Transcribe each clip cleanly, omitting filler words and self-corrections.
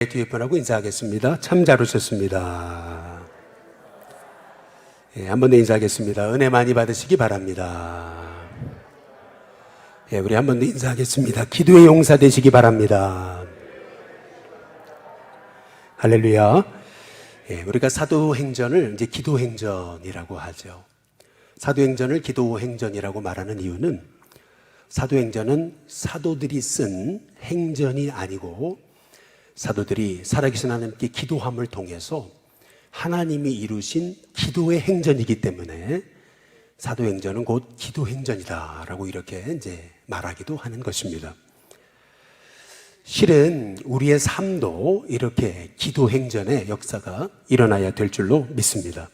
뒤에 분하고 인사하겠습니다. 참 잘 오셨습니다. 한 번 더 인사하겠습니다. 은혜 많이 받으시기 바랍니다. 우리 한 번 더 인사하겠습니다. 기도의 용사 되시기 바랍니다. 할렐루야. 우리가 사도행전을 이제 기도행전이라고 하죠. 사도행전을 기도행전이라고 말하는 이유는 사도행전은 사도들이 쓴 행전이 아니고 사도들이 살아계신 하나님께 기도함을 통해서 하나님이 이루신 기도의 행전이기 때문에 사도행전은 곧 기도행전이다라고 이렇게 이제 말하기도 하는 것입니다. 실은 우리의 삶도 이렇게 기도행전의 역사가 일어나야 될 줄로 믿습니다.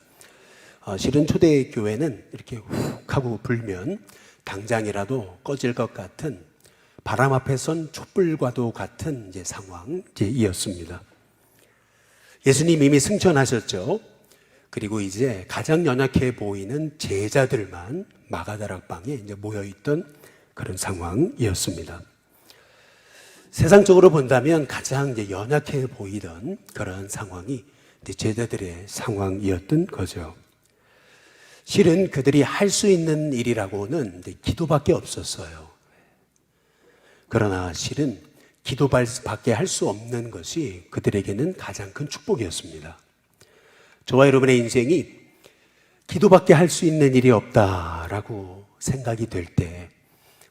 실은 초대교회는 이렇게 훅 하고 불면 당장이라도 꺼질 것 같은 바람 앞에 선 촛불과도 같은 상황이었습니다. 예수님 이미 승천하셨죠. 그리고 이제 가장 연약해 보이는 제자들만 마가다락방에 이제 모여있던 그런 상황이었습니다. 세상적으로 본다면 가장 이제 연약해 보이던 그런 상황이 이제 제자들의 상황이었던 거죠. 실은 그들이 할 수 있는 일이라고는 이제 기도밖에 없었어요. 그러나 실은 기도밖에 할 수 없는 것이 그들에게는 가장 큰 축복이었습니다. 저와 여러분의 인생이 기도밖에 할 수 있는 일이 없다라고 생각이 될 때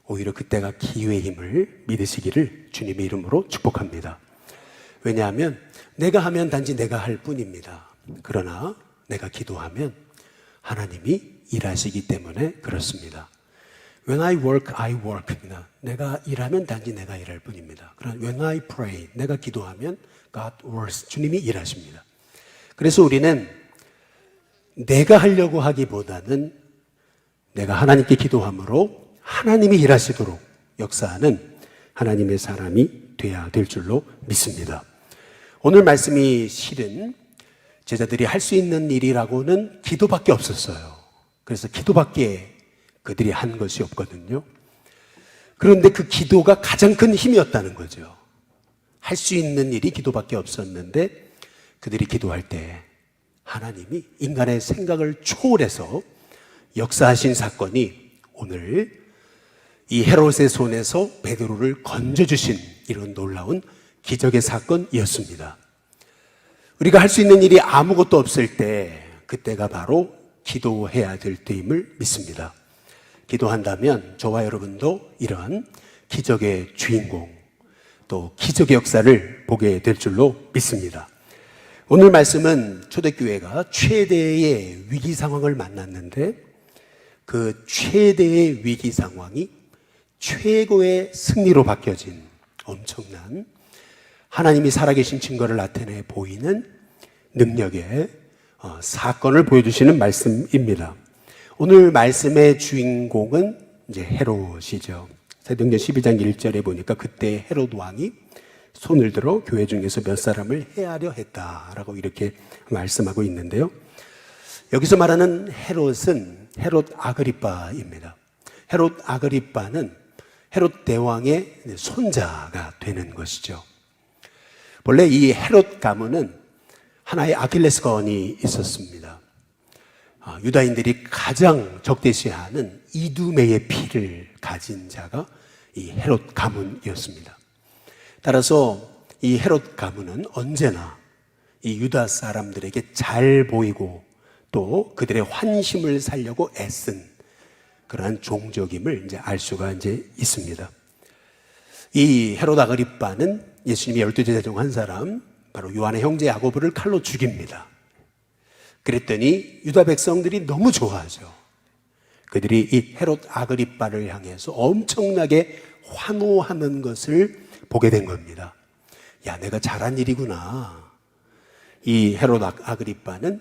오히려 그때가 기회의 힘을 믿으시기를 주님의 이름으로 축복합니다. 왜냐하면 내가 하면 단지 내가 할 뿐입니다. 그러나 내가 기도하면 하나님이 일하시기 때문에 그렇습니다. When I work, I work. 내가 일하면 단지 내가 일할 뿐입니다. 그러나 when I pray, 내가 기도하면 God works. 주님이 일하십니다. 그래서 우리는 내가 하려고 하기보다는 내가 하나님께 기도함으로 하나님이 일하시도록 역사하는 하나님의 사람이 돼야 될 줄로 믿습니다. 오늘 말씀이 실은 제자들이 할 수 있는 일이라고는 기도밖에 없었어요. 그래서 기도밖에 그들이 한 것이 없거든요. 그런데 그 기도가 가장 큰 힘이었다는 거죠. 할 수 있는 일이 기도밖에 없었는데 그들이 기도할 때 하나님이 인간의 생각을 초월해서 역사하신 사건이 오늘 이 헤롯의 손에서 베드로를 건져주신 이런 놀라운 기적의 사건이었습니다. 우리가 할 수 있는 일이 아무것도 없을 때 그때가 바로 기도해야 될 때임을 믿습니다. 기도한다면 저와 여러분도 이러한 기적의 주인공 또 기적의 역사를 보게 될 줄로 믿습니다. 오늘 말씀은 초대교회가 최대의 위기 상황을 만났는데 그 최대의 위기 상황이 최고의 승리로 바뀌어진 엄청난 하나님이 살아계신 증거를 나타내 보이는 능력의 사건을 보여주시는 말씀입니다. 오늘 말씀의 주인공은 이제 헤롯이죠. 사도행전 12장 1절에 보니까 그때 헤롯 왕이 손을 들어 교회 중에서 몇 사람을 해하려 했다라고 이렇게 말씀하고 있는데요. 여기서 말하는 헤롯은 헤롯 아그리빠입니다. 헤롯 아그리빠는 헤롯 대왕의 손자가 되는 것이죠. 원래 이 헤롯 가문은 하나의 아킬레스건이 있었습니다. 유다인들이 가장 적대시하는 이두메의 피를 가진 자가 이 헤롯 가문이었습니다. 따라서 이 헤롯 가문은 언제나 이 유다 사람들에게 잘 보이고 또 그들의 환심을 살려고 애쓴 그러한 종족임을 이제 알 수가 이제 있습니다. 이 헤롯 아그리빠는 예수님의 12제자 중 한 사람, 바로 요한의 형제 야고보를 칼로 죽입니다. 그랬더니 유다 백성들이 너무 좋아하죠. 그들이 이 헤롯 아그리빠를 향해서 엄청나게 환호하는 것을 보게 된 겁니다. 야, 내가 잘한 일이구나. 이 헤롯 아그리빠는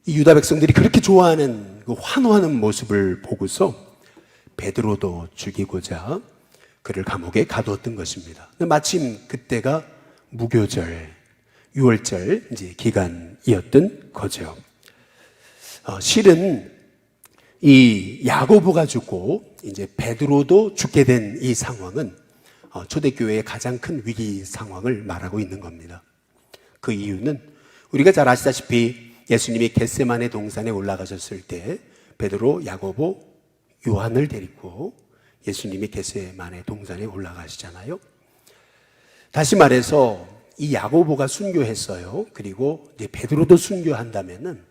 이 유다 백성들이 그렇게 좋아하는 그 환호하는 모습을 보고서 베드로도 죽이고자 그를 감옥에 가두었던 것입니다. 마침 그때가 무교절, 유월절 이제 기간이었던 거죠. 실은 이 야고보가 죽고 이제 베드로도 죽게 된 이 상황은 초대교회의 가장 큰 위기 상황을 말하고 있는 겁니다. 그 이유는 우리가 잘 아시다시피 예수님이 겟세마네 동산에 올라가셨을 때 베드로, 야고보, 요한을 데리고 예수님이 겟세마네 동산에 올라가시잖아요. 다시 말해서 이 야고보가 순교했어요. 그리고 이제 베드로도 순교한다면은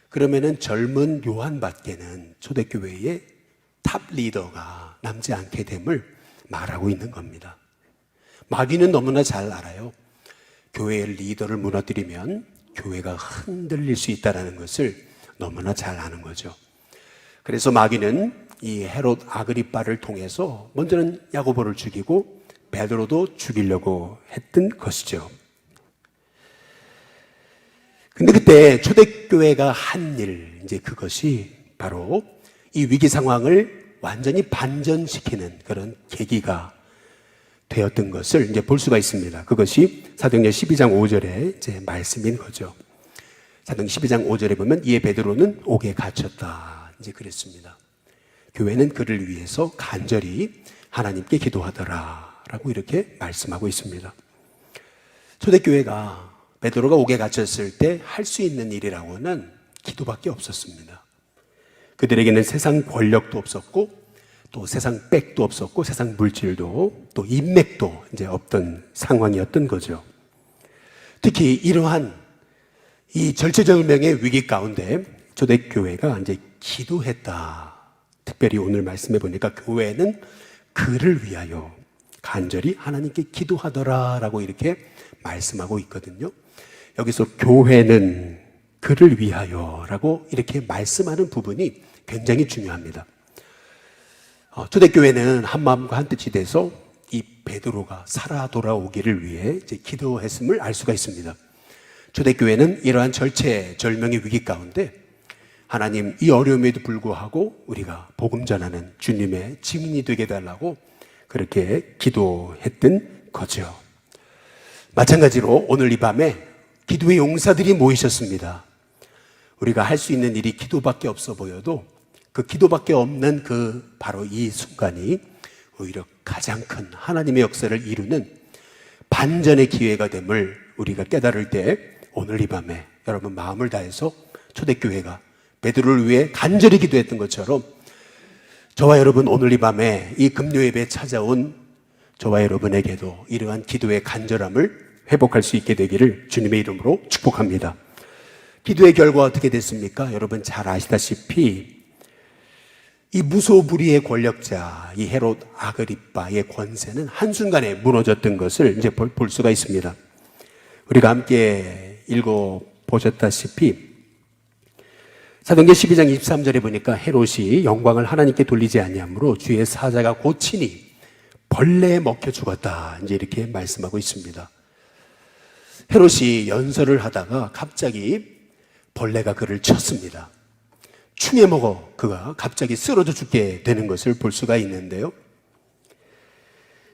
그러면은 젊은 요한밖에는 초대교회의 탑 리더가 남지 않게 됨을 말하고 있는 겁니다. 마귀는 너무나 잘 알아요. 교회의 리더를 무너뜨리면 교회가 흔들릴 수 있다는 것을 너무나 잘 아는 거죠. 그래서 마귀는 이 헤롯 아그리빠를 통해서 먼저는 야고보를 죽이고 베드로도 죽이려고 했던 것이죠. 근데 그때 초대교회가 한 일, 이제 그것이 바로 이 위기 상황을 완전히 반전시키는 그런 계기가 되었던 것을 이제 볼 수가 있습니다. 그것이 사도행전 12장 5절의 이제 말씀인 거죠. 사도행전 12장 5절에 보면 이에 베드로는 옥에 갇혔다. 이제 그랬습니다. 교회는 그를 위해서 간절히 하나님께 기도하더라. 라고 이렇게 말씀하고 있습니다. 초대교회가 베드로가 옥에 갇혔을 때 할 수 있는 일이라고는 기도밖에 없었습니다. 그들에게는 세상 권력도 없었고 또 세상 백도 없었고 세상 물질도 또 인맥도 이제 없던 상황이었던 거죠. 특히 이러한 이 절체절명의 위기 가운데 초대교회가 이제 기도했다. 특별히 오늘 말씀해 보니까 교회는 그를 위하여 간절히 하나님께 기도하더라라고 이렇게 말씀하고 있거든요. 여기서 교회는 그를 위하여라고 이렇게 말씀하는 부분이 굉장히 중요합니다. 초대교회는 한 마음과 한 뜻이 돼서 이 베드로가 살아 돌아오기를 위해 이제 기도했음을 알 수가 있습니다. 초대교회는 이러한 절체절명의 위기 가운데 하나님 이 어려움에도 불구하고 우리가 복음 전하는 주님의 증인이 되게 해달라고 그렇게 기도했던 거죠. 마찬가지로 오늘 이 밤에 기도의 용사들이 모이셨습니다. 우리가 할 수 있는 일이 기도밖에 없어 보여도 그 기도밖에 없는 그 바로 이 순간이 오히려 가장 큰 하나님의 역사를 이루는 반전의 기회가 됨을 우리가 깨달을 때 오늘 이 밤에 여러분 마음을 다해서 초대교회가 베드로를 위해 간절히 기도했던 것처럼 저와 여러분 오늘 이 밤에 이 금요예배에 찾아온 저와 여러분에게도 이러한 기도의 간절함을 회복할 수 있게 되기를 주님의 이름으로 축복합니다. 기도의 결과가 어떻게 됐습니까? 여러분 잘 아시다시피 이 무소불위의 권력자 이 헤롯 아그리빠의 권세는 한순간에 무너졌던 것을 이제 볼 수가 있습니다. 우리가 함께 읽어보셨다시피 사도행전 12장 23절에 보니까 헤롯이 영광을 하나님께 돌리지 아니하므로 주의 사자가 고치니 벌레에 먹혀 죽었다. 이제 이렇게 말씀하고 있습니다. 헤롯이 연설을 하다가 갑자기 벌레가 그를 쳤습니다. 충에 먹어 그가 갑자기 쓰러져 죽게 되는 것을 볼 수가 있는데요.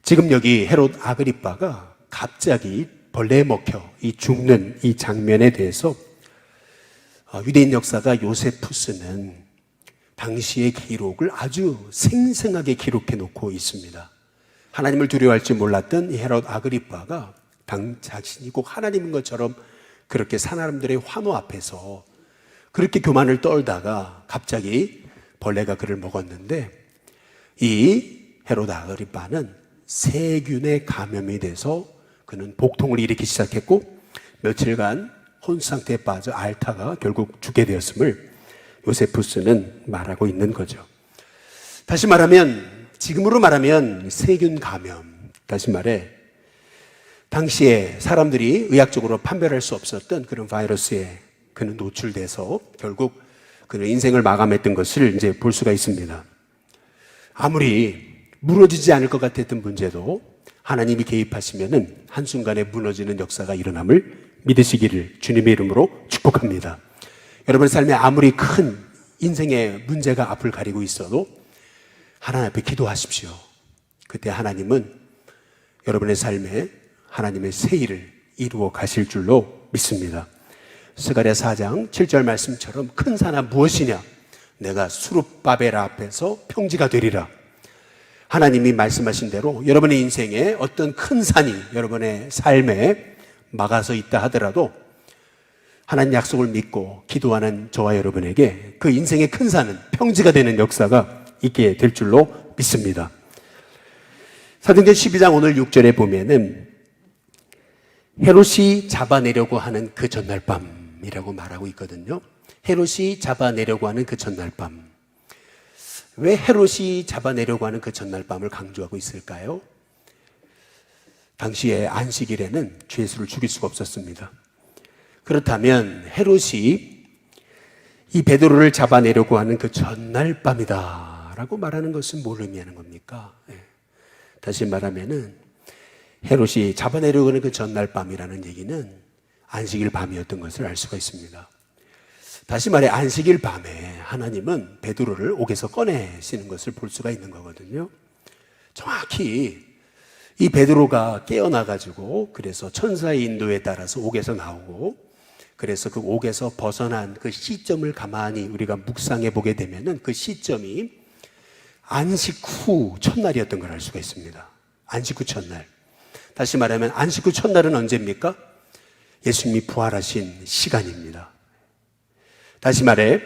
지금 여기 헤롯 아그리빠가 갑자기 벌레에 먹혀 이 죽는 이 장면에 대해서 유대인 역사가 요세푸스는 당시의 기록을 아주 생생하게 기록해 놓고 있습니다. 하나님을 두려워할 줄 몰랐던 이 헤롯 아그리빠가 자신이 꼭 하나님인 것처럼 그렇게 사람들의 환호 앞에서 그렇게 교만을 떨다가 갑자기 벌레가 그를 먹었는데 이 헤롯 아그리빠는 세균에 감염이 돼서 그는 복통을 일으키기 시작했고 며칠간 혼상태에 빠져 앓다가 결국 죽게 되었음을 요세푸스는 말하고 있는 거죠. 다시 말하면 지금으로 말하면 세균 감염, 다시 말해 당시에 사람들이 의학적으로 판별할 수 없었던 그런 바이러스에 그는 노출돼서 결국 그는 인생을 마감했던 것을 이제 볼 수가 있습니다. 아무리 무너지지 않을 것 같았던 문제도 하나님이 개입하시면은 한순간에 무너지는 역사가 일어남을 믿으시기를 주님의 이름으로 축복합니다. 여러분 삶에 아무리 큰 인생의 문제가 앞을 가리고 있어도 하나님 앞에 기도하십시오. 그때 하나님은 여러분의 삶에 하나님의 새 일을 이루어 가실 줄로 믿습니다. 스가랴 4장 7절 말씀처럼 큰 산아 무엇이냐? 내가 수룹바벨 앞에서 평지가 되리라. 하나님이 말씀하신 대로 여러분의 인생에 어떤 큰 산이 여러분의 삶에 막아서 있다 하더라도 하나님 약속을 믿고 기도하는 저와 여러분에게 그 인생의 큰 산은 평지가 되는 역사가 있게 될 줄로 믿습니다. 사도행전 12장 오늘 6절에 보면은 헤롯이 잡아내려고 하는 그 전날 밤이라고 말하고 있거든요. 헤롯이 잡아내려고 하는 그 전날 밤. 왜 헤롯이 잡아내려고 하는 그 전날 밤을 강조하고 있을까요? 당시에 안식일에는 죄 예수를 죽일 수가 없었습니다. 그렇다면 헤롯이 이 베드로를 잡아내려고 하는 그 전날 밤이다 라고 말하는 것은 뭘 의미하는 겁니까? 다시 말하면은 헤롯이 잡아내려고 하는 그 전날 밤이라는 얘기는 안식일 밤이었던 것을 알 수가 있습니다. 다시 말해 안식일 밤에 하나님은 베드로를 옥에서 꺼내시는 것을 볼 수가 있는 거거든요. 정확히 이 베드로가 깨어나가지고 그래서 천사의 인도에 따라서 옥에서 나오고 그래서 그 옥에서 벗어난 그 시점을 가만히 우리가 묵상해 보게 되면은 그 시점이 안식 후 첫날이었던 걸 알 수가 있습니다. 안식 후 첫날. 다시 말하면 안식 후 첫날은 언제입니까? 예수님이 부활하신 시간입니다. 다시 말해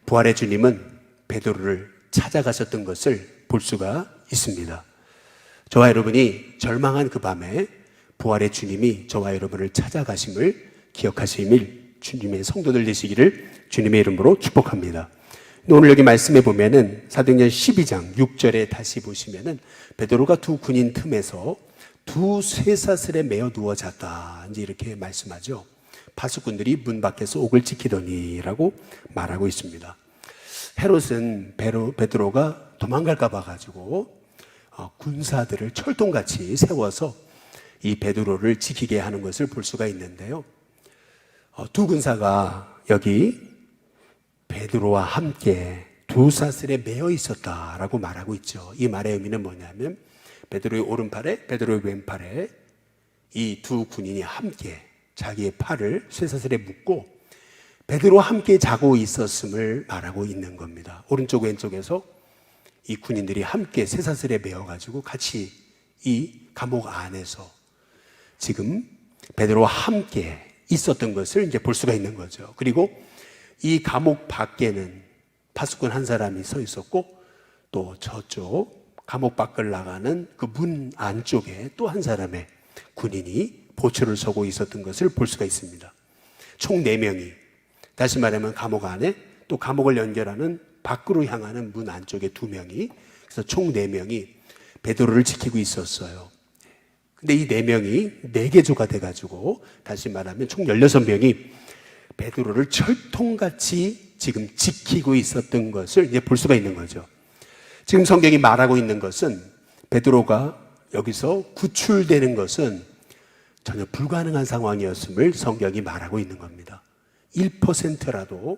부활의 주님은 베드로를 찾아가셨던 것을 볼 수가 있습니다. 저와 여러분이 절망한 그 밤에 부활의 주님이 저와 여러분을 찾아가심을 기억하심을 주님의 성도들 되시기를 주님의 이름으로 축복합니다. 오늘 여기 말씀해 보면은 사도행전 12장 6절에 다시 보시면은 베드로가 두 군인 틈에서 두 쇠사슬에 매어 누워 잤다 이제 이렇게 말씀하죠. 파수꾼들이 문 밖에서 옥을 지키더니라고 말하고 있습니다. 헤롯은 베드로가 도망갈까 봐 가지고 군사들을 철통같이 세워서 이 베드로를 지키게 하는 것을 볼 수가 있는데요. 두 군사가 여기 베드로와 함께 두 사슬에 매어 있었다라고 말하고 있죠. 이 말의 의미는 뭐냐면 베드로의 오른팔에 베드로의 왼팔에 이 두 군인이 함께 자기의 팔을 쇠사슬에 묶고 베드로와 함께 자고 있었음을 말하고 있는 겁니다. 오른쪽 왼쪽에서 이 군인들이 함께 쇠사슬에 매어가지고 같이 이 감옥 안에서 지금 베드로와 함께 있었던 것을 이제 볼 수가 있는 거죠. 그리고 이 감옥 밖에는 파수꾼 한 사람이 서 있었고 또 저쪽 감옥 밖을 나가는 그 문 안쪽에 또 한 사람의 군인이 보초를 서고 있었던 것을 볼 수가 있습니다. 총 4명이 다시 말하면 감옥 안에 또 감옥을 연결하는 밖으로 향하는 문 안쪽에 2명이 그래서 총 4명이 베드로를 지키고 있었어요. 근데 이 4명이 4개조가 돼가지고 다시 말하면 총 16명이 베드로를 철통같이 지금 지키고 있었던 것을 이제 볼 수가 있는 거죠. 지금 성경이 말하고 있는 것은 베드로가 여기서 구출되는 것은 전혀 불가능한 상황이었음을 성경이 말하고 있는 겁니다. 1%라도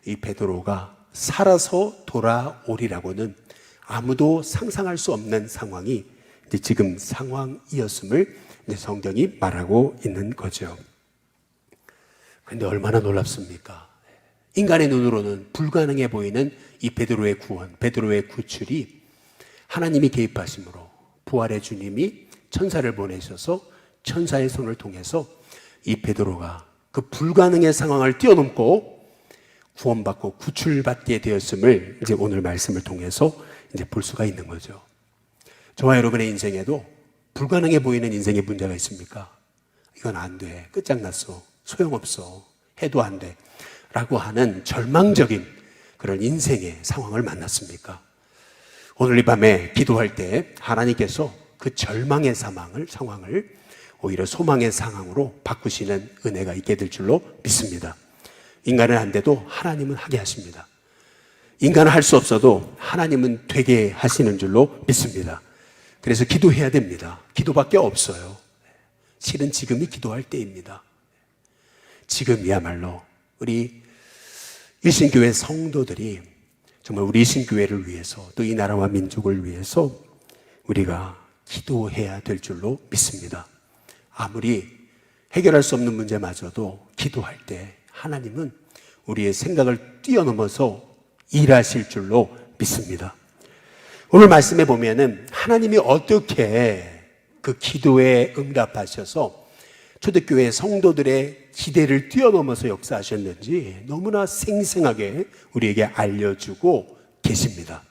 이 베드로가 살아서 돌아오리라고는 아무도 상상할 수 없는 상황이 이제 지금 상황이었음을 이제 성경이 말하고 있는 거죠. 그런데 얼마나 놀랍습니까? 인간의 눈으로는 불가능해 보이는 이 베드로의 구원, 베드로의 구출이 하나님이 개입하심으로 부활의 주님이 천사를 보내셔서 천사의 손을 통해서 이 베드로가 그 불가능의 상황을 뛰어넘고 구원받고 구출받게 되었음을 이제 오늘 말씀을 통해서 이제 볼 수가 있는 거죠. 저와 여러분의 인생에도 불가능해 보이는 인생의 문제가 있습니까? 이건 안 돼. 끝장났어. 소용없어. 해도 안 돼. 라고 하는 절망적인 그런 인생의 상황을 만났습니까? 오늘 이 밤에 기도할 때 하나님께서 그 절망의 상황을 오히려 소망의 상황으로 바꾸시는 은혜가 있게 될 줄로 믿습니다. 인간은 안 돼도 하나님은 하게 하십니다. 인간은 할 수 없어도 하나님은 되게 하시는 줄로 믿습니다. 그래서 기도해야 됩니다. 기도밖에 없어요. 실은 지금이 기도할 때입니다. 지금이야말로 우리 일신교회 성도들이 정말 우리 일신교회를 위해서 또 이 나라와 민족을 위해서 우리가 기도해야 될 줄로 믿습니다. 아무리 해결할 수 없는 문제마저도 기도할 때 하나님은 우리의 생각을 뛰어넘어서 일하실 줄로 믿습니다. 오늘 말씀에 보면은 하나님이 어떻게 그 기도에 응답하셔서 초대교회 성도들의 기대를 뛰어넘어서 역사하셨는지 너무나 생생하게 우리에게 알려주고 계십니다.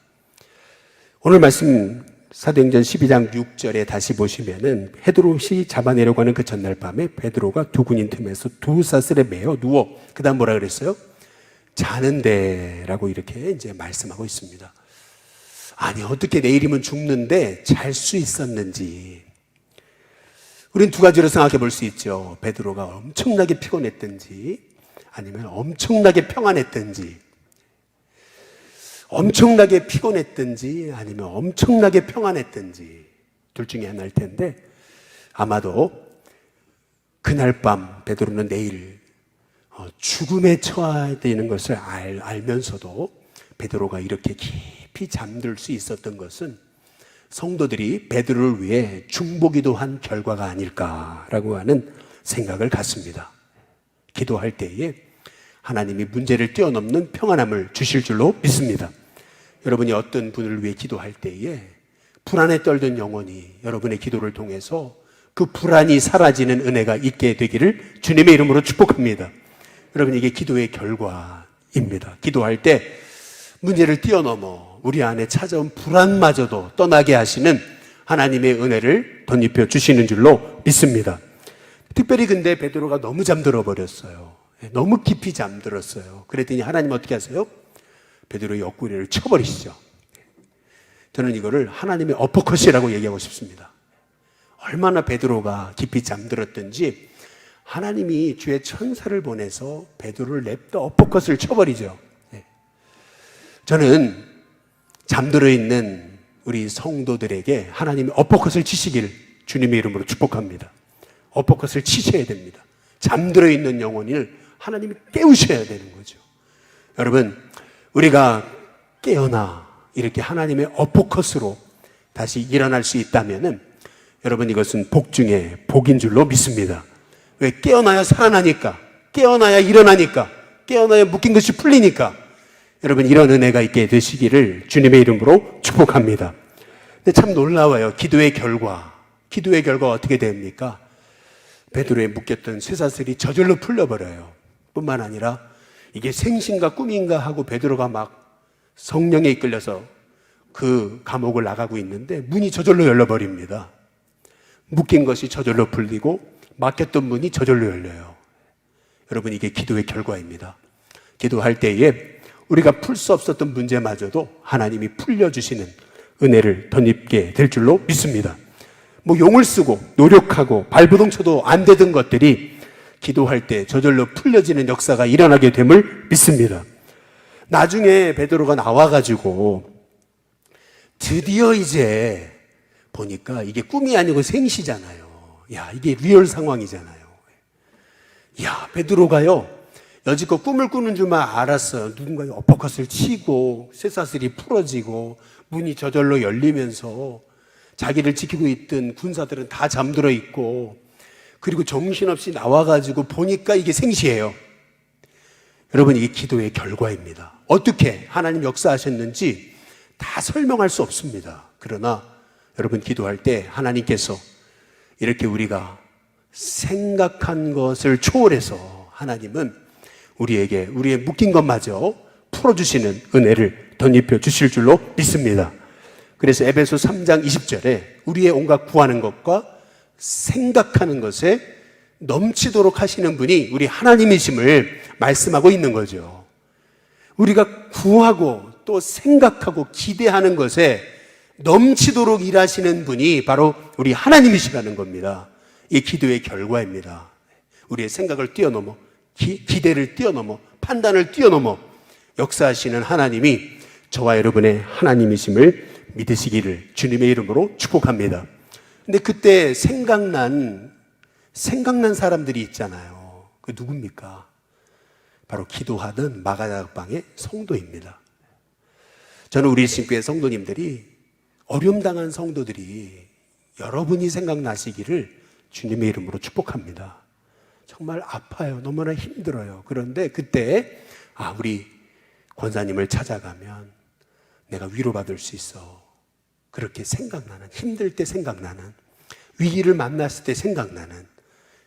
오늘 말씀 사도행전 12장 6절에 다시 보시면은 헤드롯이 잡아내려고 하는 그 전날 밤에 베드로가 두 군인 틈에서 두 사슬에 매어 누워, 그 다음 뭐라 그랬어요? 자는데 라고 이렇게 이제 말씀하고 있습니다. 아니, 어떻게 내일이면 죽는데 잘 수 있었는지. 우린 두 가지로 생각해 볼 수 있죠. 베드로가 엄청나게 피곤했든지 아니면 엄청나게 평안했든지, 엄청나게 피곤했든지 아니면 엄청나게 평안했든지 둘 중에 하나일 텐데, 아마도 그날 밤 베드로는 내일 죽음에 처해야 되는 것을 알면서도 베드로가 이렇게 깊이 잠들 수 있었던 것은 성도들이 베드로를 위해 중보기도 한 결과가 아닐까라고 하는 생각을 갖습니다. 기도할 때에 하나님이 문제를 뛰어넘는 평안함을 주실 줄로 믿습니다. 여러분이 어떤 분을 위해 기도할 때에 불안에 떨던 영혼이 여러분의 기도를 통해서 그 불안이 사라지는 은혜가 있게 되기를 주님의 이름으로 축복합니다. 여러분, 이게 기도의 결과입니다. 기도할 때 문제를 뛰어넘어 우리 안에 찾아온 불안마저도 떠나게 하시는 하나님의 은혜를 덧입혀 주시는 줄로 믿습니다. 특별히 근데 베드로가 너무 잠들어 버렸어요. 너무 깊이 잠들었어요. 그랬더니 하나님 어떻게 하세요? 베드로의 옆구리를 쳐버리시죠. 저는 이거를 하나님의 어퍼컷이라고 얘기하고 싶습니다. 얼마나 베드로가 깊이 잠들었든지 하나님이 주의 천사를 보내서 베드로를 냅다 어퍼컷을 쳐버리죠. 저는 잠들어 있는 우리 성도들에게 하나님이 어퍼컷을 치시기를 주님의 이름으로 축복합니다. 어퍼컷을 치셔야 됩니다. 잠들어 있는 영혼을 하나님이 깨우셔야 되는 거죠. 여러분, 우리가 깨어나 이렇게 하나님의 어퍼컷으로 다시 일어날 수 있다면은 여러분, 이것은 복 중에 복인 줄로 믿습니다. 왜? 깨어나야 살아나니까, 깨어나야 일어나니까, 깨어나야 묶인 것이 풀리니까. 여러분, 이런 은혜가 있게 되시기를 주님의 이름으로 축복합니다. 근데 참 놀라워요. 기도의 결과 어떻게 됩니까? 베드로에 묶였던 쇠사슬이 저절로 풀려버려요. 뿐만 아니라 이게 생신가 꿈인가 하고 베드로가 막 성령에 이끌려서 그 감옥을 나가고 있는데 문이 저절로 열려버립니다. 묶인 것이 저절로 풀리고 막혔던 문이 저절로 열려요. 여러분, 이게 기도의 결과입니다. 기도할 때에 우리가 풀 수 없었던 문제마저도 하나님이 풀려주시는 은혜를 덧입게 될 줄로 믿습니다. 용을 쓰고 노력하고 발버둥 쳐도 안 되던 것들이 기도할 때 저절로 풀려지는 역사가 일어나게 됨을 믿습니다. 나중에 베드로가 나와가지고 드디어 이제 보니까 이게 꿈이 아니고 생시잖아요. 야, 이게 리얼 상황이잖아요. 야, 베드로가요, 여지껏 꿈을 꾸는 줄만 알았어요. 누군가의 어퍼컷을 치고 쇠사슬이 풀어지고 문이 저절로 열리면서 자기를 지키고 있던 군사들은 다 잠들어 있고, 그리고 정신없이 나와가지고 보니까 이게 생시예요. 여러분, 이게 기도의 결과입니다. 어떻게 하나님 역사하셨는지 다 설명할 수 없습니다. 그러나 여러분, 기도할 때 하나님께서 이렇게 우리가 생각한 것을 초월해서 하나님은 우리에게 우리의 묶인 것마저 풀어주시는 은혜를 덧입혀 주실 줄로 믿습니다. 그래서 에베소 3장 20절에 우리의 온갖 구하는 것과 생각하는 것에 넘치도록 하시는 분이 우리 하나님이심을 말씀하고 있는 거죠. 우리가 구하고 또 생각하고 기대하는 것에 넘치도록 일하시는 분이 바로 우리 하나님이시라는 겁니다. 이 기도의 결과입니다. 우리의 생각을 뛰어넘어, 기대를 뛰어넘어, 판단을 뛰어넘어 역사하시는 하나님이 저와 여러분의 하나님이심을 믿으시기를 주님의 이름으로 축복합니다. 근데 그때 생각난 사람들이 있잖아요. 그 누굽니까? 바로 기도하던 마가다락방의 성도입니다. 저는 우리 신교회 성도님들이, 어려움 당한 성도들이 여러분이 생각나시기를 주님의 이름으로 축복합니다. 정말 아파요. 너무나 힘들어요. 그런데 그때 우리 권사님을 찾아가면 내가 위로받을 수 있어. 그렇게 생각나는, 힘들 때 생각나는, 위기를 만났을 때 생각나는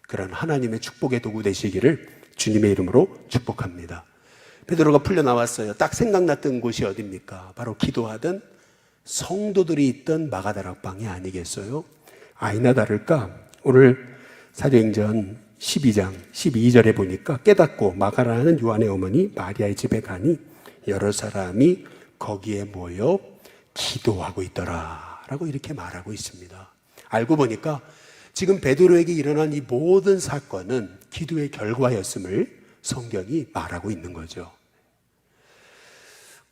그런 하나님의 축복의 도구 되시기를 주님의 이름으로 축복합니다. 베드로가 풀려 나왔어요. 딱 생각났던 곳이 어디입니까? 바로 기도하던 성도들이 있던 마가다락방이 아니겠어요? 아니나 다를까 오늘 사도행전 12장 12절에 보니까 깨닫고 마가라는 요한의 어머니 마리아의 집에 가니 여러 사람이 거기에 모여 기도하고 있더라 라고 이렇게 말하고 있습니다. 알고 보니까 지금 베드로에게 일어난 이 모든 사건은 기도의 결과였음을 성경이 말하고 있는 거죠.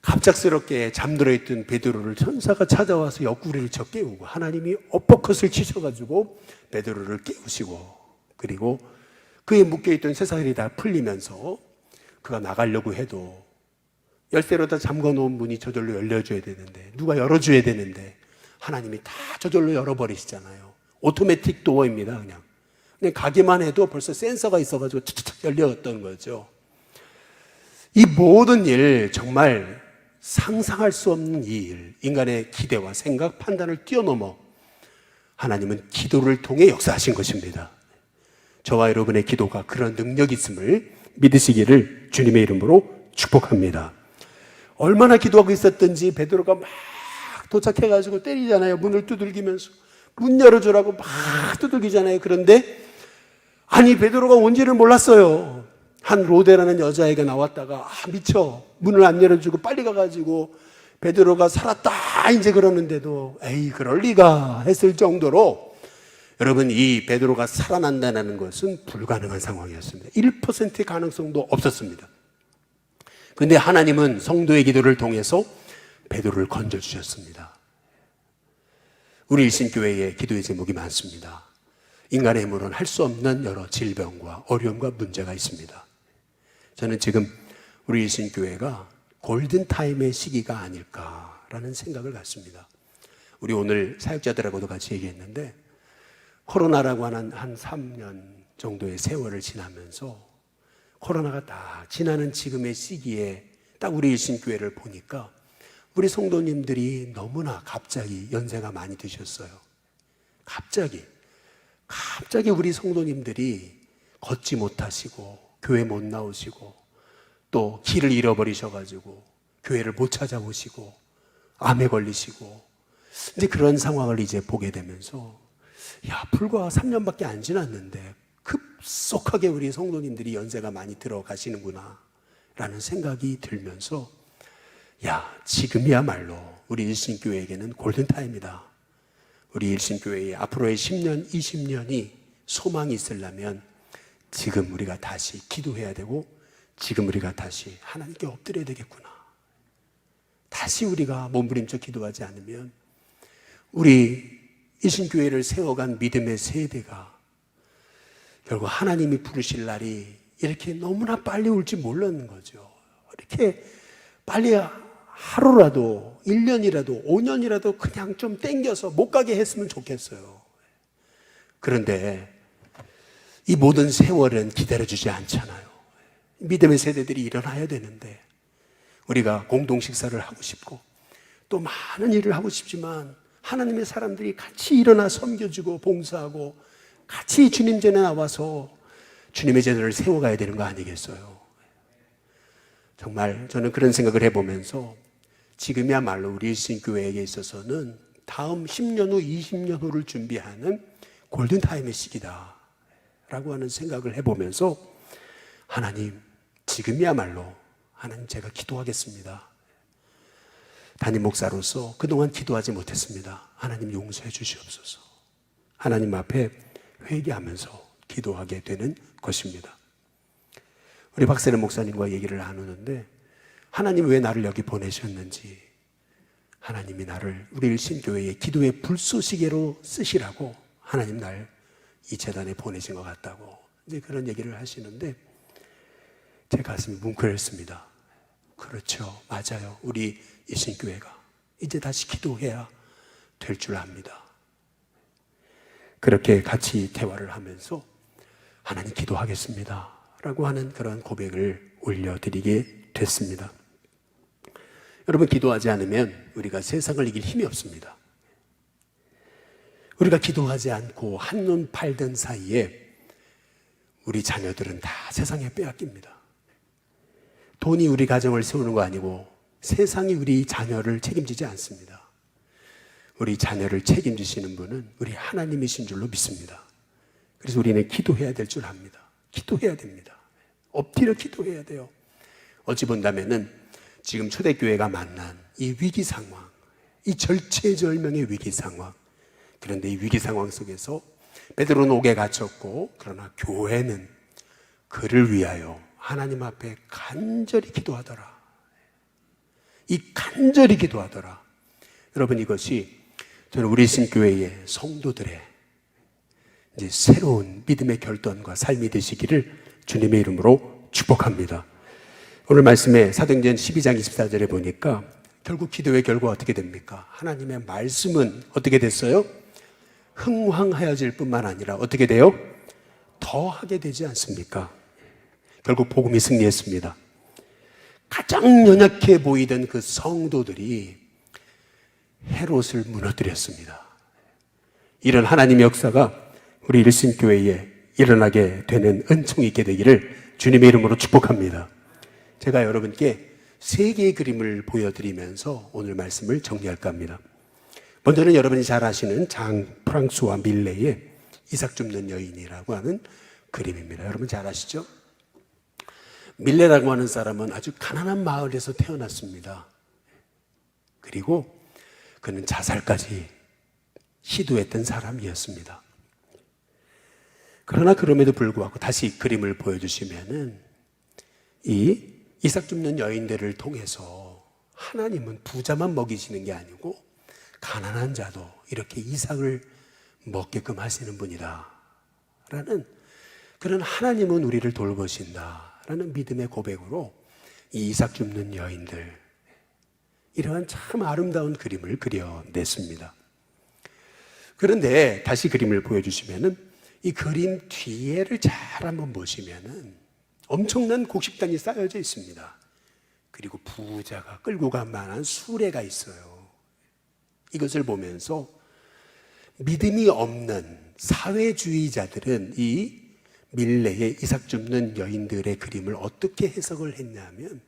갑작스럽게 잠들어 있던 베드로를 천사가 찾아와서 옆구리를 쳐 깨우고 하나님이 어퍼컷을 치셔가지고 베드로를 깨우시고 그리고 그에 묶여있던 쇠사슬이 다 풀리면서 그가 나가려고 해도 열쇠로 다 잠궈놓은 문이 저절로 열려줘야 되는데 누가 열어줘야 되는데 하나님이 다 저절로 열어버리시잖아요. 오토매틱 도어입니다. 그냥 가기만 해도 벌써 센서가 있어가지고 툭툭 열렸던 거죠. 이 모든 일 정말 상상할 수 없는 이 일, 인간의 기대와 생각, 판단을 뛰어넘어 하나님은 기도를 통해 역사하신 것입니다. 저와 여러분의 기도가 그런 능력이 있음을 믿으시기를 주님의 이름으로 축복합니다. 얼마나 기도하고 있었던지 베드로가 막 도착해가지고 때리잖아요. 문을 두들기면서 문 열어주라고 막 두들기잖아요. 그런데 아니 베드로가 온지를 몰랐어요. 한 로데라는 여자애가 나왔다가 미쳐 문을 안 열어주고 빨리 가가지고 베드로가 살았다 이제 그러는데도 에이 그럴 리가 했을 정도로 여러분 이 베드로가 살아난다는 것은 불가능한 상황이었습니다. 1%의 가능성도 없었습니다. 그런데 하나님은 성도의 기도를 통해서 베드로를 건져주셨습니다. 우리 일신교회에 기도의 제목이 많습니다. 인간의 힘으로는 할 수 없는 여러 질병과 어려움과 문제가 있습니다. 저는 지금 우리 일신교회가 골든타임의 시기가 아닐까라는 생각을 갖습니다. 우리 오늘 사역자들하고도 같이 얘기했는데 코로나라고 하는 한 3년 정도의 세월을 지나면서 코로나가 딱 지나는 지금의 시기에 딱 우리 일신교회를 보니까 우리 성도님들이 너무나 갑자기 연세가 많이 드셨어요. 갑자기 우리 성도님들이 걷지 못하시고 교회 못 나오시고 또 길을 잃어버리셔가지고 교회를 못 찾아오시고 암에 걸리시고 이제 그런 상황을 이제 보게 되면서 불과 3년밖에 안 지났는데 급속하게 우리 성도님들이 연세가 많이 들어가시는구나 라는 생각이 들면서 지금이야말로 우리 일신교회에게는 골든타임이다. 우리 일신교회의 앞으로의 10년, 20년이 소망이 있으려면 지금 우리가 다시 기도해야 되고 지금 우리가 다시 하나님께 엎드려야 되겠구나. 다시 우리가 몸부림쳐 기도하지 않으면 우리 일신교회를 세워간 믿음의 세대가 결국 하나님이 부르실 날이 이렇게 너무나 빨리 올지 몰랐는 거죠. 이렇게 빨리 하루라도 1년이라도 5년이라도 그냥 좀 땡겨서 못 가게 했으면 좋겠어요. 그런데 이 모든 세월은 기다려주지 않잖아요. 믿음의 세대들이 일어나야 되는데 우리가 공동 식사를 하고 싶고 또 많은 일을 하고 싶지만 하나님의 사람들이 같이 일어나 섬겨주고 봉사하고 같이 주님 전에 나와서 주님의 제도를 세워가야 되는 거 아니겠어요? 정말 저는 그런 생각을 해보면서 지금이야말로 우리 일신교회에게 있어서는 다음 10년 후, 20년 후를 준비하는 골든타임의 시기다 라고 하는 생각을 해보면서 하나님 지금이야말로 하나님 제가 기도하겠습니다. 담임 목사로서 그동안 기도하지 못했습니다. 하나님 용서해 주시옵소서. 하나님 앞에 회개하면서 기도하게 되는 것입니다. 우리 박세련 목사님과 얘기를 나누는데 하나님 왜 나를 여기 보내셨는지 하나님이 나를 우리 일신교회의 기도의 불쏘시개로 쓰시라고 하나님 날 이 재단에 보내신 것 같다고 이제 그런 얘기를 하시는데 제 가슴이 뭉클했습니다. 그렇죠. 맞아요. 우리 일신교회가 이제 다시 기도해야 될 줄 압니다. 그렇게 같이 대화를 하면서 하나님 기도하겠습니다 라고 하는 그런 고백을 올려드리게 됐습니다. 여러분 기도하지 않으면 우리가 세상을 이길 힘이 없습니다. 우리가 기도하지 않고 한눈 팔던 사이에 우리 자녀들은 다 세상에 빼앗깁니다. 돈이 우리 가정을 세우는 거 아니고 세상이 우리 자녀를 책임지지 않습니다. 우리 자녀를 책임지시는 분은 우리 하나님이신 줄로 믿습니다. 그래서 우리는 기도해야 될 줄 압니다. 기도해야 됩니다. 엎드려 기도해야 돼요. 어찌 본다면은 지금 초대교회가 만난 이 위기 상황, 이 절체절명의 위기 상황, 그런데 이 위기 상황 속에서 베드로는 옥에 갇혔고, 그러나 교회는 그를 위하여 하나님 앞에 간절히 기도하더라. 이 간절히 기도하더라. 여러분, 이것이 저는 우리 신교회의 성도들의 이제 새로운 믿음의 결단과 삶이 되시기를 주님의 이름으로 축복합니다. 오늘 말씀에 사도행전 12장 24절에 보니까 결국 기도의 결과가 어떻게 됩니까? 하나님의 말씀은 어떻게 됐어요? 흥황하여질 뿐만 아니라 어떻게 돼요? 더하게 되지 않습니까? 결국 복음이 승리했습니다. 가장 연약해 보이던 그 성도들이 헤롯을 무너뜨렸습니다. 이런 하나님의 역사가 우리 일신교회에 일어나게 되는 은총이 있게 되기를 주님의 이름으로 축복합니다. 제가 여러분께 세 개의 그림을 보여드리면서 오늘 말씀을 정리할까 합니다. 먼저는 여러분이 잘 아시는 장 프랑스와 밀레의 이삭 줍는 여인이라고 하는 그림입니다. 여러분 잘 아시죠? 밀레라고 하는 사람은 아주 가난한 마을에서 태어났습니다. 그리고 그는 자살까지 시도했던 사람이었습니다. 그러나 그럼에도 불구하고 다시 그림을 보여주시면은 이 이삭 줍는 여인들을 통해서 하나님은 부자만 먹이시는 게 아니고 가난한 자도 이렇게 이삭을 먹게끔 하시는 분이다 라는, 그런 하나님은 우리를 돌보신다 라는 믿음의 고백으로 이 이삭 줍는 여인들, 이러한 참 아름다운 그림을 그려냈습니다. 그런데 다시 그림을 보여주시면은 이 그림 뒤에를 잘 한번 보시면은 엄청난 곡식단이 쌓여져 있습니다. 그리고 부자가 끌고 갈 만한 수레가 있어요. 이것을 보면서 믿음이 없는 사회주의자들은 이 밀레의 이삭 줍는 여인들의 그림을 어떻게 해석을 했냐면,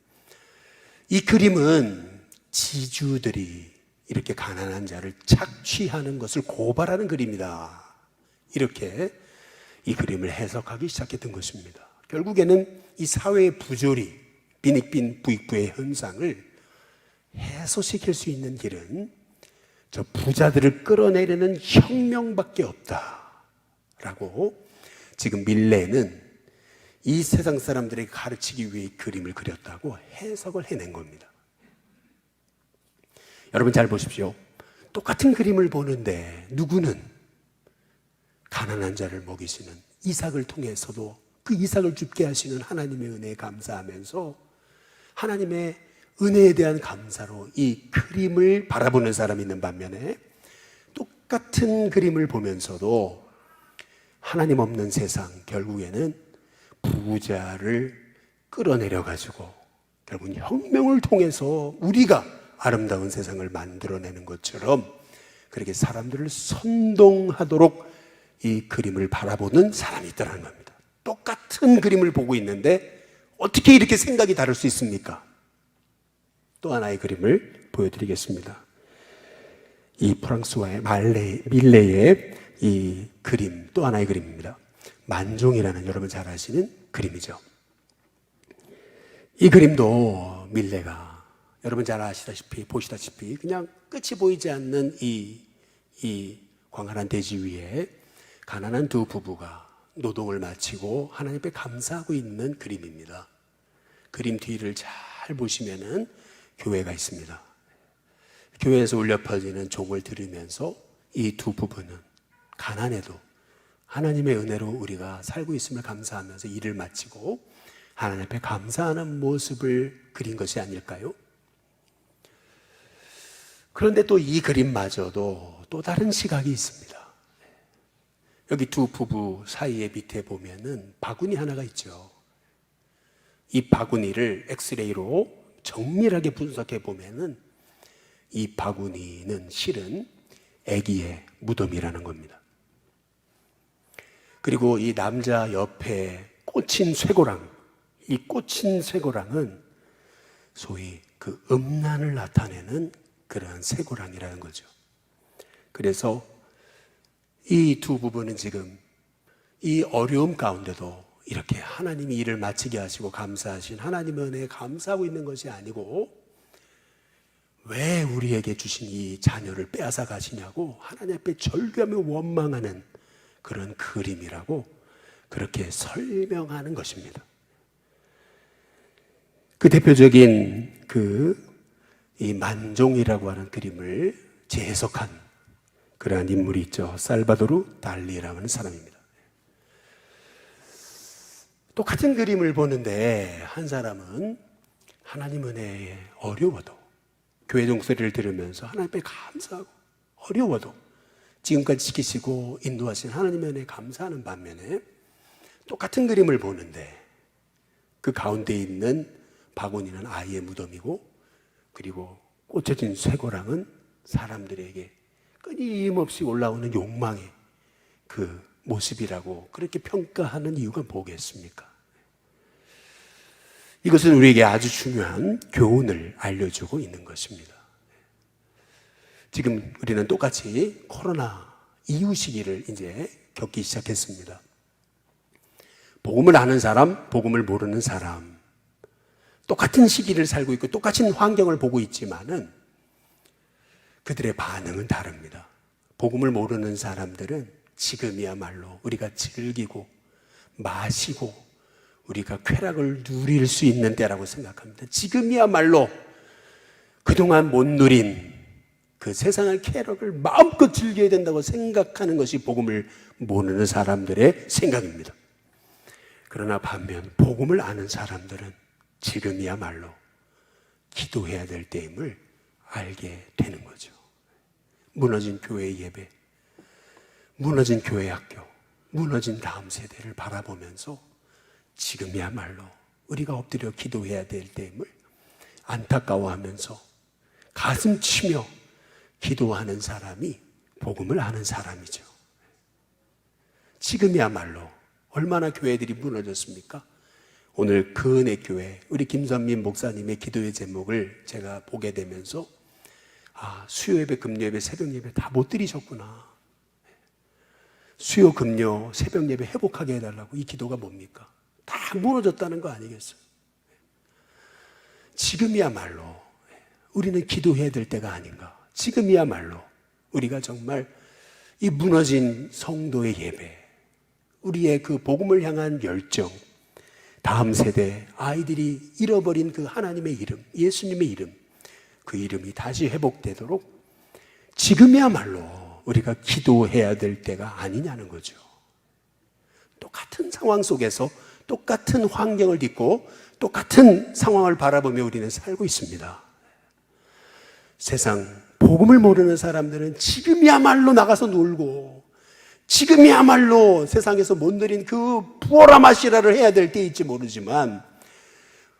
이 그림은 지주들이 이렇게 가난한 자를 착취하는 것을 고발하는 그림이다, 이렇게 이 그림을 해석하기 시작했던 것입니다. 결국에는 이 사회의 부조리, 빈익빈 부익부의 현상을 해소시킬 수 있는 길은 저 부자들을 끌어내리는 혁명밖에 없다라고 지금 밀레는 이 세상 사람들에게 가르치기 위해 그림을 그렸다고 해석을 해낸 겁니다. 여러분 잘 보십시오. 똑같은 그림을 보는데 누구는 가난한 자를 먹이시는 이삭을 통해서도 그 이삭을 줍게 하시는 하나님의 은혜에 감사하면서 하나님의 은혜에 대한 감사로 이 그림을 바라보는 사람이 있는 반면에, 똑같은 그림을 보면서도 하나님 없는 세상, 결국에는 부자를 끌어내려 가지고 결국은 혁명을 통해서 우리가 아름다운 세상을 만들어내는 것처럼 그렇게 사람들을 선동하도록 이 그림을 바라보는 사람이 있다는 겁니다. 똑같은 그림을 보고 있는데 어떻게 이렇게 생각이 다를 수 있습니까? 또 하나의 그림을 보여드리겠습니다. 이 프랑스와의 밀레의 이 그림, 또 하나의 그림입니다. 만종이라는, 여러분 잘 아시는 그림이죠. 이 그림도 밀레가 여러분 잘 아시다시피, 보시다시피 그냥 끝이 보이지 않는 이 광활한 대지 위에 가난한 두 부부가 노동을 마치고 하나님 앞에 감사하고 있는 그림입니다. 그림 뒤를 잘 보시면은 교회가 있습니다. 교회에서 울려 퍼지는 종을 들으면서 이 두 부부는 가난해도 하나님의 은혜로 우리가 살고 있음을 감사하면서 일을 마치고 하나님 앞에 감사하는 모습을 그린 것이 아닐까요? 그런데 또 이 그림마저도 또 다른 시각이 있습니다. 여기 두 부부 사이에 밑에 보면은 바구니 하나가 있죠. 이 바구니를 엑스레이로 정밀하게 분석해 보면은 이 바구니는 실은 아기의 무덤이라는 겁니다. 그리고 이 남자 옆에 꽂힌 쇠고랑, 이 꽂힌 쇠고랑은 소위 그 음란을 나타내는 그러한 쇠고랑이라는 거죠. 그래서 이 두 부분은 지금 이 어려움 가운데도 이렇게 하나님이 일을 마치게 하시고 감사하신 하나님의 은혜에 감사하고 있는 것이 아니고, 왜 우리에게 주신 이 자녀를 빼앗아 가시냐고 하나님 앞에 절규하며 원망하는 그런 그림이라고 그렇게 설명하는 것입니다. 그 대표적인 이 만종이라고 하는 그림을 재해석한 그러한 인물이 있죠. 살바도르 달리라고 하는 사람입니다. 똑같은 그림을 보는데 한 사람은 하나님 은혜에 어려워도, 교회 종소리를 들으면서 하나님 앞에 감사하고 어려워도 지금까지 지키시고 인도하신 하나님의 은혜에 감사하는 반면에, 똑같은 그림을 보는데 그 가운데 있는 바구니는 아이의 무덤이고, 그리고 꽂혀진 쇠고랑은 사람들에게 끊임없이 올라오는 욕망의 그 모습이라고 그렇게 평가하는 이유가 뭐겠습니까? 이것은 우리에게 아주 중요한 교훈을 알려주고 있는 것입니다. 지금 우리는 똑같이 코로나 이후 시기를 이제 겪기 시작했습니다. 복음을 아는 사람, 복음을 모르는 사람, 똑같은 시기를 살고 있고 똑같은 환경을 보고 있지만은 그들의 반응은 다릅니다. 복음을 모르는 사람들은 지금이야말로 우리가 즐기고 마시고 우리가 쾌락을 누릴 수 있는 때라고 생각합니다. 지금이야말로 그동안 못 누린 그 세상의 쾌락을 마음껏 즐겨야 된다고 생각하는 것이 복음을 모르는 사람들의 생각입니다. 그러나 반면 복음을 아는 사람들은 지금이야말로 기도해야 될 때임을 알게 되는 거죠. 무너진 교회 예배, 무너진 교회 학교, 무너진 다음 세대를 바라보면서 지금이야말로 우리가 엎드려 기도해야 될 때임을 안타까워하면서 가슴 치며 기도하는 사람이 복음을 아는 사람이죠. 지금이야말로 얼마나 교회들이 무너졌습니까? 오늘 그 은혜 교회 우리 김선민 목사님의 기도의 제목을 제가 보게 되면서 수요 예배, 금요 예배, 새벽 예배 다 못 드리셨구나. 수요, 금요, 새벽 예배 회복하게 해달라고. 이 기도가 뭡니까? 다 무너졌다는 거 아니겠어요? 지금이야말로 우리는 기도해야 될 때가 아닌가. 지금이야말로 우리가 정말 이 무너진 성도의 예배, 우리의 그 복음을 향한 열정, 다음 세대 아이들이 잃어버린 그 하나님의 이름, 예수님의 이름, 그 이름이 다시 회복되도록 지금이야말로 우리가 기도해야 될 때가 아니냐는 거죠. 똑같은 상황 속에서 똑같은 환경을 딛고 똑같은 상황을 바라보며 우리는 살고 있습니다. 세상 복음을 모르는 사람들은 지금이야말로 나가서 놀고, 지금이야말로 세상에서 못 누린 그 부어라 마시라를 해야 될 때일지 모르지만,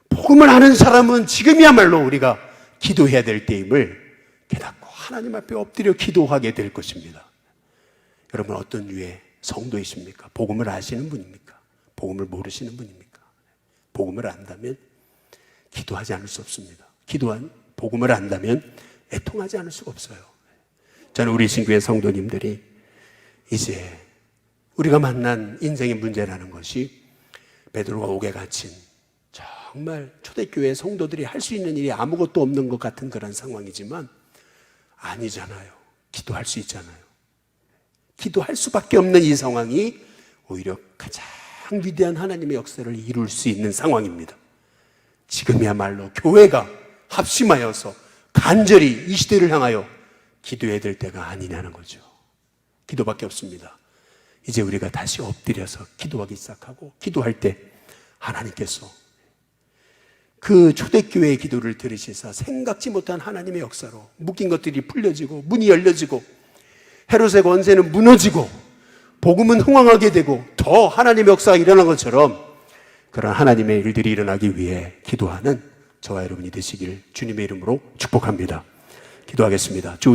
복음을 아는 사람은 지금이야말로 우리가 기도해야 될 때임을 깨닫고 하나님 앞에 엎드려 기도하게 될 것입니다. 여러분, 어떤 류의 성도이십니까? 복음을 아시는 분입니까? 복음을 모르시는 분입니까? 복음을 안다면 기도하지 않을 수 없습니다. 복음을 안다면 애통하지 않을 수가 없어요. 저는 우리 신교회 성도님들이 이제 우리가 만난 인생의 문제라는 것이 베드로가 옥에 갇힌 정말 초대교회 성도들이 할 수 있는 일이 아무것도 없는 것 같은 그런 상황이지만 아니잖아요. 기도할 수 있잖아요. 기도할 수밖에 없는 이 상황이 오히려 가장 위대한 하나님의 역사를 이룰 수 있는 상황입니다. 지금이야말로 교회가 합심하여서 간절히 이 시대를 향하여 기도해야 될 때가 아니냐는 거죠. 기도밖에 없습니다. 이제 우리가 다시 엎드려서 기도하기 시작하고, 기도할 때 하나님께서 그 초대교회의 기도를 들으시사 생각지 못한 하나님의 역사로 묶인 것들이 풀려지고 문이 열려지고 헤롯의 권세는 무너지고 복음은 흥왕하게 되고 더 하나님의 역사가 일어난 것처럼 그런 하나님의 일들이 일어나기 위해 기도하는 저와 여러분이 되시길 주님의 이름으로 축복합니다. 기도하겠습니다. 주